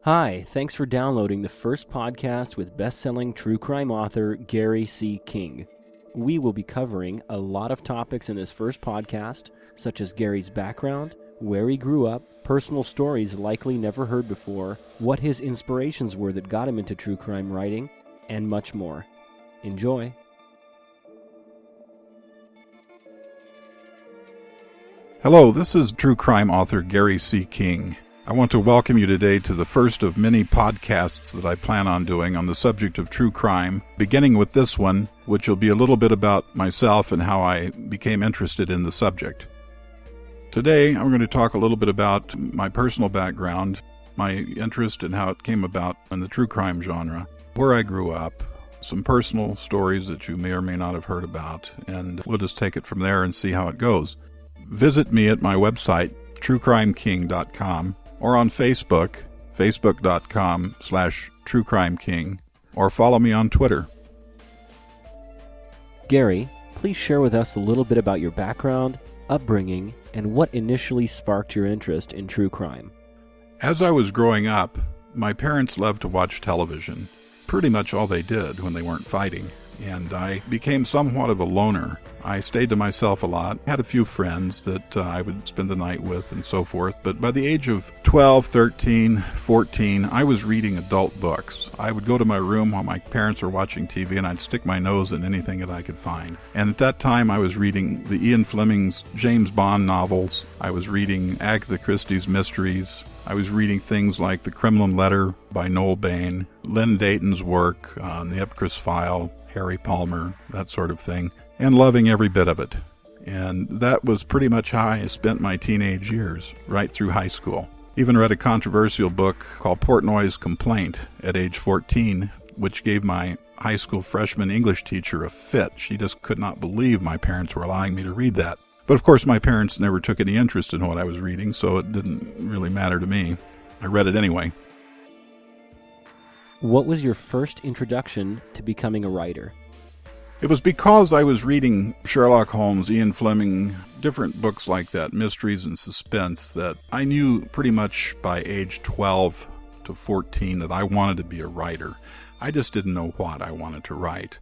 Hi, thanks for downloading the first podcast with best-selling true crime author Gary C. King. We will be covering a lot of topics in this first podcast, such as Gary's background, where he grew up, personal stories likely never heard before, what his inspirations were that got him into true crime writing, and much more. Enjoy. Hello, this is true crime author Gary C. King. I want to welcome you today to the first of many podcasts that I plan on doing on the subject of true crime, beginning with this one, which will be a little bit about myself and how I became interested in the subject. Today, I'm going to talk a little bit about my personal background, my interest and how it came about in the true crime genre, where I grew up, some personal stories that you may or may not have heard about, and we'll just take it from there and see how it goes. Visit me at my website, truecrimeking.com, or on Facebook, facebook.com/truecrimeking, or follow me on Twitter. Gary, please share with us a little bit about your background, upbringing, and what initially sparked your interest in true crime. As I was growing up, my parents loved to watch television. Pretty much all they did when they weren't fighting. And I became somewhat of a loner. I stayed to myself a lot, had a few friends that I would spend the night with and so forth. But by the age of 12, 13, 14, I was reading adult books. I would go to my room while my parents were watching TV and I'd stick my nose in anything that I could find. And at that time I was reading the Ian Fleming's James Bond novels. I was reading Agatha Christie's mysteries. I was reading things like The Kremlin Letter by Noel Bain, Len Dayton's work on the Ipcress File, Harry Palmer, that sort of thing, and loving every bit of it. And that was pretty much how I spent my teenage years, right through high school. Even read a controversial book called Portnoy's Complaint at age 14, which gave my high school freshman English teacher a fit. She just could not believe my parents were allowing me to read that. But of course my parents never took any interest in what I was reading, so it didn't really matter to me. I read it anyway. What was your first introduction to becoming a writer? It was because I was reading Sherlock Holmes, Ian Fleming, different books like that, mysteries and suspense, that I knew pretty much by age 12 to 14 that I wanted to be a writer. I just didn't know what I wanted to write.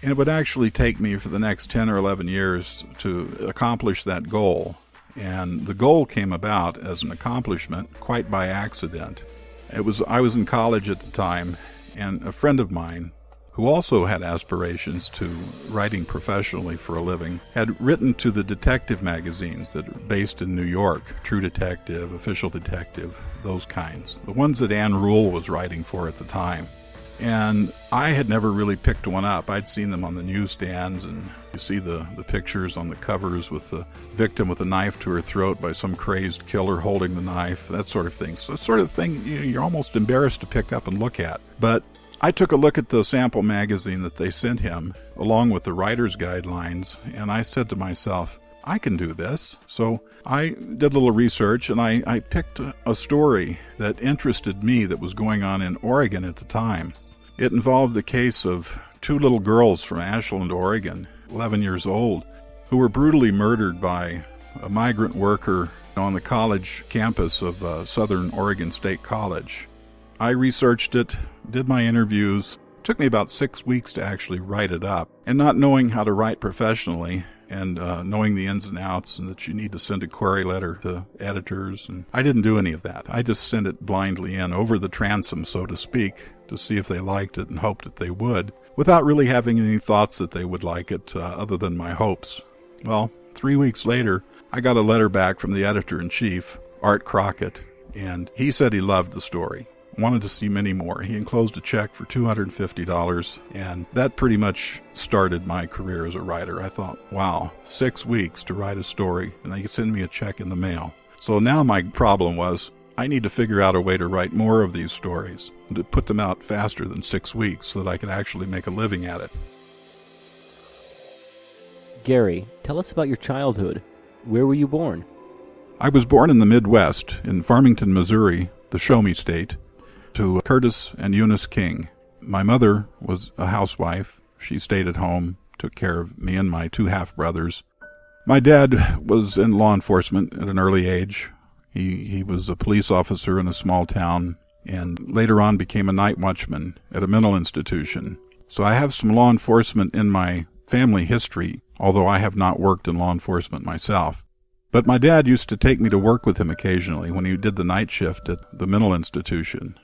And it would actually take me for the next 10 or 11 years to accomplish that goal. And the goal came about as an accomplishment quite by accident. I was in college at the time, and a friend of mine, who also had aspirations to writing professionally for a living, had written to the detective magazines that are based in New York, True Detective, Official Detective, those kinds, the ones that Ann Rule was writing for at the time. And I had never really picked one up. I'd seen them on the newsstands, and you see the pictures on the covers with the victim with a knife to her throat by some crazed killer holding the knife, that sort of thing. So that sort of thing you're almost embarrassed to pick up and look at. But I took a look at the sample magazine that they sent him, along with the writer's guidelines, and I said to myself, I can do this. So I did a little research, and I picked a story that interested me that was going on in Oregon at the time. It involved the case of two little girls from Ashland, Oregon, 11 years old, who were brutally murdered by a migrant worker on the college campus of Southern Oregon State College. I researched it, did my interviews. It took me about 6 weeks to actually write it up. And not knowing how to write professionally, and knowing the ins and outs, and that you need to send a query letter to editors. And I didn't do any of that. I just sent it blindly in, over the transom, so to speak, to see if they liked it and hoped that they would, without really having any thoughts that they would like it, other than my hopes. Well, 3 weeks later, I got a letter back from the editor-in-chief, Art Crockett, and he said he loved the story. Wanted to see many more. He enclosed a check for $250, and that pretty much started my career as a writer. I thought, wow, 6 weeks to write a story, and they send me a check in the mail. So now my problem was, I need to figure out a way to write more of these stories, and to put them out faster than 6 weeks so that I could actually make a living at it. Gary, tell us about your childhood. Where were you born? I was born in the Midwest, in Farmington, Missouri, the Show Me State, to Curtis and Eunice King. My mother was a housewife. She stayed at home, took care of me and my two half-brothers. My dad was in law enforcement at an early age. He was a police officer in a small town and later on became a night watchman at a mental institution. So I have some law enforcement in my family history, although I have not worked in law enforcement myself. But my dad used to take me to work with him occasionally when he did the night shift at the mental institution.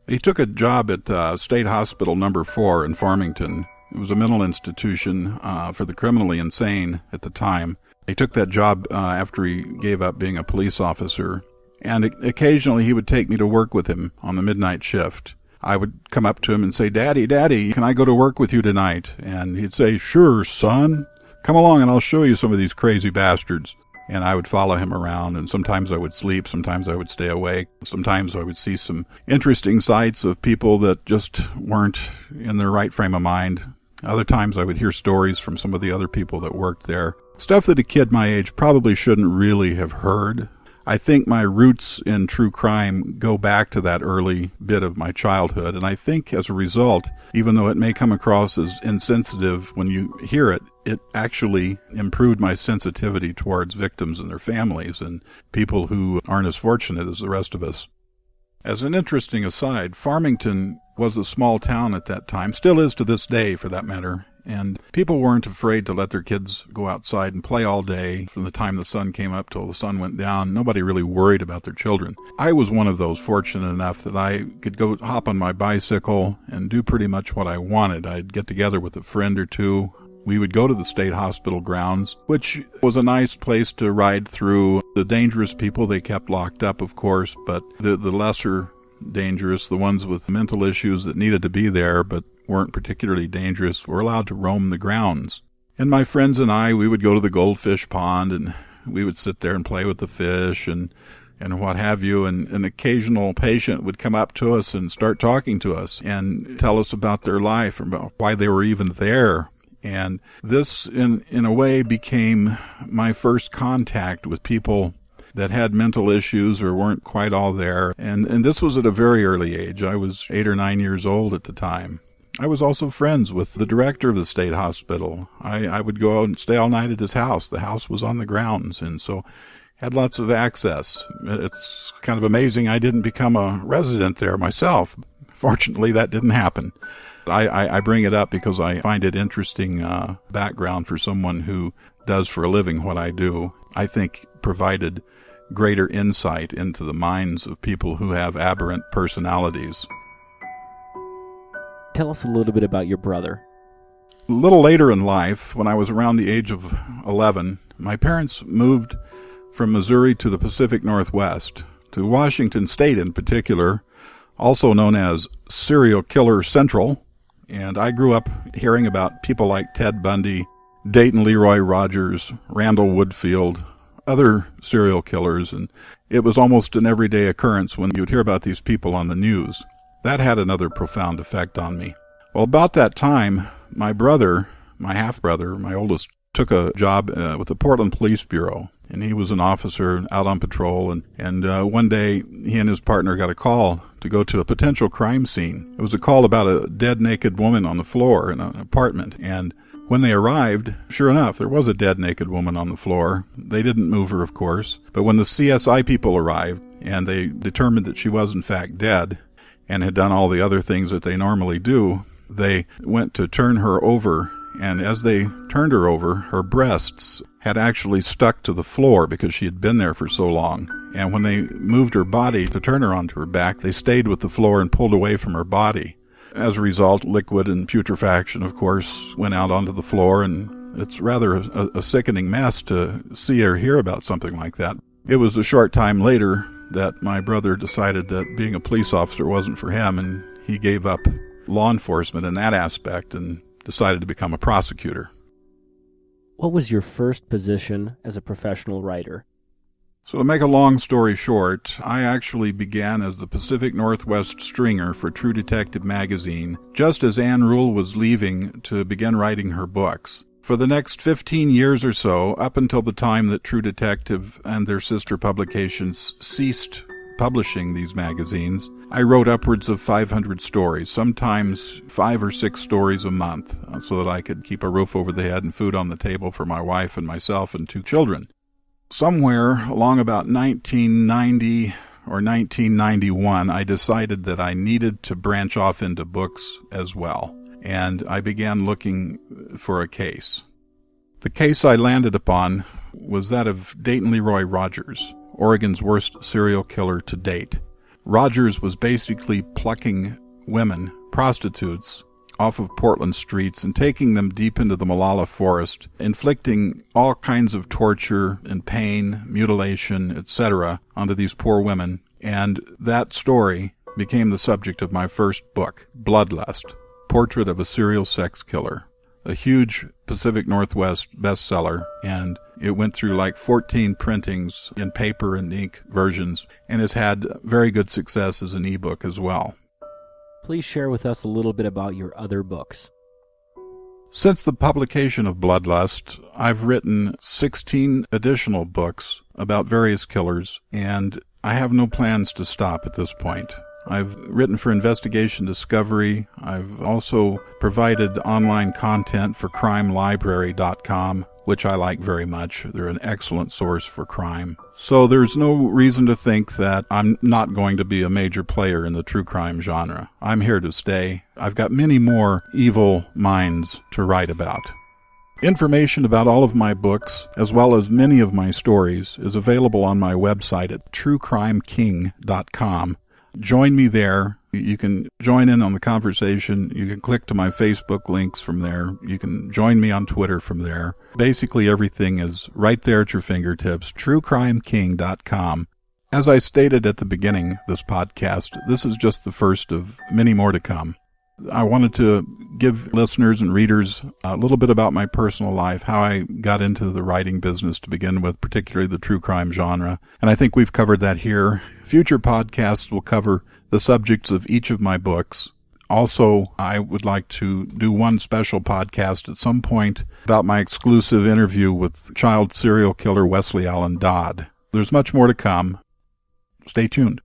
He took a job at State Hospital No. 4 in Farmington. It was a mental institution for the criminally insane at the time. He took that job after he gave up being a police officer. And occasionally he would take me to work with him on the midnight shift. I would come up to him and say, Daddy, can I go to work with you tonight? And he'd say, Sure, son. Come along and I'll show you some of these crazy bastards. And I would follow him around, and sometimes I would sleep, sometimes I would stay awake, sometimes I would see some interesting sights of people that just weren't in their right frame of mind. Other times I would hear stories from some of the other people that worked there. Stuff that a kid my age probably shouldn't really have heard. I think my roots in true crime go back to that early bit of my childhood, and I think as a result, even though it may come across as insensitive when you hear it, it actually improved my sensitivity towards victims and their families and people who aren't as fortunate as the rest of us. As an interesting aside, Farmington was a small town at that time, still is to this day for that matter, and people weren't afraid to let their kids go outside and play all day from the time the sun came up till the sun went down. Nobody really worried about their children. I was one of those fortunate enough that I could go hop on my bicycle and do pretty much what I wanted. I'd get together with a friend or two. We would go to the state hospital grounds, which was a nice place to ride through. The dangerous people they kept locked up, of course, but the lesser dangerous, the ones with mental issues that needed to be there but weren't particularly dangerous, were allowed to roam the grounds. And my friends and I, we would go to the goldfish pond, and we would sit there and play with the fish and what have you, and an occasional patient would come up to us and start talking to us and tell us about their life, about why they were even there. And this, in a way, became my first contact with people that had mental issues or weren't quite all there. And this was at a very early age. I was 8 or 9 years old at the time. I was also friends with the director of the state hospital. I would go out and stay all night at his house. The house was on the grounds, and so had lots of access. It's kind of amazing I didn't become a resident there myself. Fortunately, that didn't happen. I bring it up because I find it interesting background for someone who does for a living what I do. I think provided greater insight into the minds of people who have aberrant personalities. Tell us a little bit about your brother. A little later in life, when I was around the age of 11, my parents moved from Missouri to the Pacific Northwest, to Washington State in particular, also known as Serial Killer Central. And I grew up hearing about people like Ted Bundy, Dayton Leroy Rogers, Randall Woodfield, other serial killers, and it was almost an everyday occurrence when you'd hear about these people on the news. That had another profound effect on me. Well, about that time, my brother, my half-brother, my oldest, took a job with the Portland Police Bureau, and he was an officer out on patrol, and one day he and his partner got a call to go to a potential crime scene. It was a call about a dead naked woman on the floor in an apartment, and when they arrived, sure enough, there was a dead naked woman on the floor. They didn't move her, of course, but when the CSI people arrived and they determined that she was in fact dead and had done all the other things that they normally do, they went to turn her over, and as they turned her over, her breasts had actually stuck to the floor because she had been there for so long. And when they moved her body to turn her onto her back, they stayed with the floor and pulled away from her body. As a result, liquid and putrefaction, of course, went out onto the floor, and it's rather a sickening mess to see or hear about something like that. It was a short time later that my brother decided that being a police officer wasn't for him, and he gave up law enforcement in that aspect and decided to become a prosecutor. What was your first position as a professional writer? So to make a long story short, I actually began as the Pacific Northwest stringer for True Detective magazine, just as Ann Rule was leaving to begin writing her books. For the next 15 years or so, up until the time that True Detective and their sister publications ceased publishing these magazines, I wrote upwards of 500 stories, sometimes 5 or 6 stories a month, so that I could keep a roof over the head and food on the table for my wife and myself and 2 children. Somewhere along about 1990, or 1991, I decided that I needed to branch off into books as well, and I began looking for a case. The case I landed upon was that of Dayton Leroy Rogers, Oregon's worst serial killer to date. Rogers was basically plucking women, prostitutes, off of Portland streets and taking them deep into the Molalla forest, inflicting all kinds of torture and pain, mutilation, etc. onto these poor women. And that story became the subject of my first book, Bloodlust, Portrait of a Serial Sex Killer, a huge Pacific Northwest bestseller, and it went through like 14 printings in paper and ink versions and has had very good success as an ebook as well. Please share with us a little bit about your other books. Since the publication of Bloodlust, I've written 16 additional books about various killers, and I have no plans to stop at this point. I've written for Investigation Discovery. I've also provided online content for CrimeLibrary.com, which I like very much. They're an excellent source for crime. So there's no reason to think that I'm not going to be a major player in the true crime genre. I'm here to stay. I've got many more evil minds to write about. Information about all of my books, as well as many of my stories, is available on my website at truecrimeking.com. Join me there. You can join in on the conversation. You can click to my Facebook links from there. You can join me on Twitter from there. Basically, everything is right there at your fingertips, truecrimeking.com. As I stated at the beginning of this podcast, this is just the first of many more to come. I wanted to give listeners and readers a little bit about my personal life, how I got into the writing business to begin with, particularly the true crime genre. And I think we've covered that here. Future podcasts will cover the subjects of each of my books. Also, I would like to do one special podcast at some point about my exclusive interview with child serial killer Wesley Allen Dodd. There's much more to come. Stay tuned.